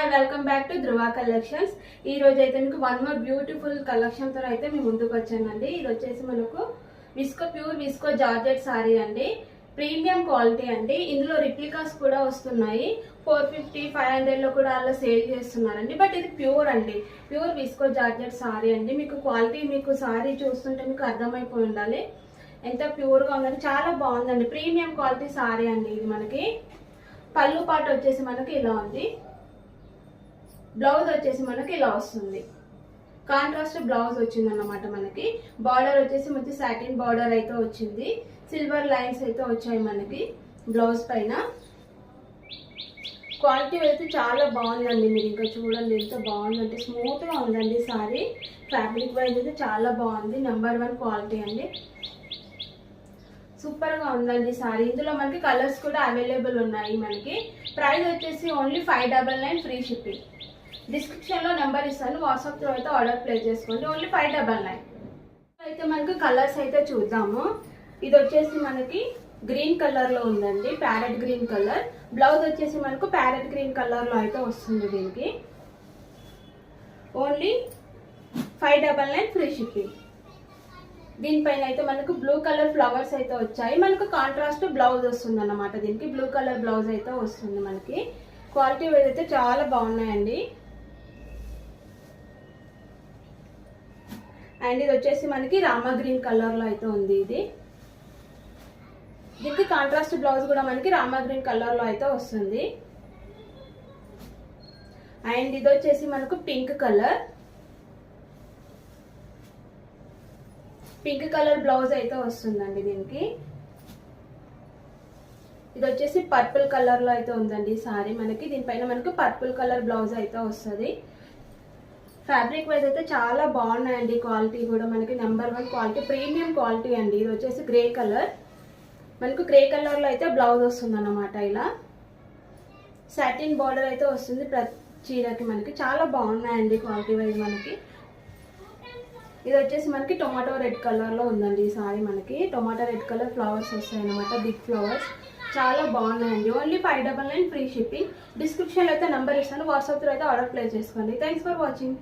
Hi welcome back to Dhruva collections. ఈ రోజు అయితే మీకు వన్ మోర్ బ్యూటిఫుల్ కలెక్షన్ తో అయితే మేము ముందుకు వచ్చానండి. ఇది వచ్చేసి మనకు ప్యూర్ విస్కో జార్జెట్ సారీ అండి. ప్రీమియం క్వాలిటీ అండి. ఇందులో రిప్లికాస్ కూడా వస్తున్నాయి. 450 500 లో కూడా అలా సేల్ చేస్తున్నారండి. బట్ ఇది ప్యూర్ అండి, ప్యూర్ విస్కో జార్జెట్ సారీ అండి. మీకు క్వాలిటీ మీకు సారీ చూస్తుంటే మీకు అర్థమైపోయి ఉండాలి ఎంత ప్యూర్ గా ఉందండి. చాలా బాగుందండి, ప్రీమియం క్వాలిటీ సారీ అండి. ఇది మనకి పళ్ళు పాట వచ్చేసి మనకి ఇలా ఉంది. బ్లౌజ్ వచ్చేసి మనకి ఇలా వస్తుంది. కాంట్రాస్ట్ బ్లౌజ్ వచ్చింది అన్నమాట. మనకి బార్డర్ వచ్చేసి మంచి సాటిన్ బార్డర్ అయితే వచ్చింది. సిల్వర్ లైన్స్ అయితే వచ్చాయి మనకి బ్లౌజ్ పైన. క్వాలిటీ అయితే చాలా బాగుందండి. మీరు ఇంకా చూడండి ఎంత బాగుందంటే స్మూత్ గా ఉందండి సారీ. ఫ్యాబ్రిక్ వైజ్ అయితే చాలా బాగుంది. నెంబర్ 1 క్వాలిటీ అండి. సూపర్ గా ఉందండి సారీ. ఇందులో మనకి కలర్స్ కూడా అవైలబుల్ ఉన్నాయి. మనకి ప్రైస్ వచ్చేసి ఓన్లీ 599 ఫ్రీ షిప్పింగ్. డిస్క్రిప్షన్ లో నెంబర్ ఇస్తాను, వాట్సాప్ త్రూ అయితే ఆర్డర్ ప్లేస్ చేసుకోండి. ఓన్లీ 599. అయితే మనకి కలర్స్ అయితే చూద్దాము. ఇది వచ్చేసి మనకి గ్రీన్ కలర్ లో ఉందండి, ప్యారెట్ గ్రీన్ కలర్. బ్లౌజ్ వచ్చేసి మనకు ప్యారెట్ గ్రీన్ కలర్ లో అయితే వస్తుంది. దీనికి ఓన్లీ 599 ఫ్రీ షిప్పింగ్. దీనిపైన అయితే మనకు బ్లూ కలర్ ఫ్లవర్స్ అయితే వచ్చాయి. మనకు కాంట్రాస్ట్ బ్లౌజ్ వస్తుంది అన్నమాట. దీనికి బ్లూ కలర్ బ్లౌజ్ అయితే వస్తుంది. మనకి క్వాలిటీ అయితే చాలా బాగున్నాయండి. అండ్ ఇది వచ్చేసి మనకి రామా గ్రీన్ కలర్ లో అయితే ఉంది. దీనికి కాంట్రాస్ట్ బ్లౌజ్ కూడా మనకి రామా గ్రీన్ కలర్ లో అయితే వస్తుంది. అండ్ ఇది వచ్చేసి మనకు పింక్ కలర్ బ్లౌజ్ అయితే వస్తుందండి. దీనికి ఇది వచ్చేసి పర్పుల్ కలర్ లో అయితే ఉందండి సారీ మనకి. దీనిపైన మనకు పర్పుల్ కలర్ బ్లౌజ్ అయితే వస్తుంది. ఫ్యాబ్రిక్ వైజ్ అయితే చాలా బాగున్నాయండి. క్వాలిటీ కూడా మనకి నెంబర్ 1 క్వాలిటీ, ప్రీమియం క్వాలిటీ అండి. ఇది వచ్చేసి గ్రే కలర్. మనకు గ్రే కలర్ లో అయితే బ్లౌజ్ వస్తుంది అన్నమాట. ఇలా సాటిన్ బార్డర్ అయితే వస్తుంది ప్రతి చీరకి. మనకి చాలా బాగున్నాయండి క్వాలిటీ వైజ్. మనకి ఇది వచ్చేసి మనకి టొమాటో రెడ్ కలర్ లో ఉందండి ఈ సారీ. మనకి టొమాటో రెడ్ కలర్ ఫ్లవర్స్ వస్తాయి అన్నమాట, బిగ్ ఫ్లవర్స్. చాలా బాగున్నాయండి. Only 599 free shipping. డిస్క్రిప్షన్ లో అయితే నెంబర్ ఇస్తాను, వాట్సాప్ తో అయితే ఆర్డర్ ప్లేస్ చేసుకోండి. Thanks for watching.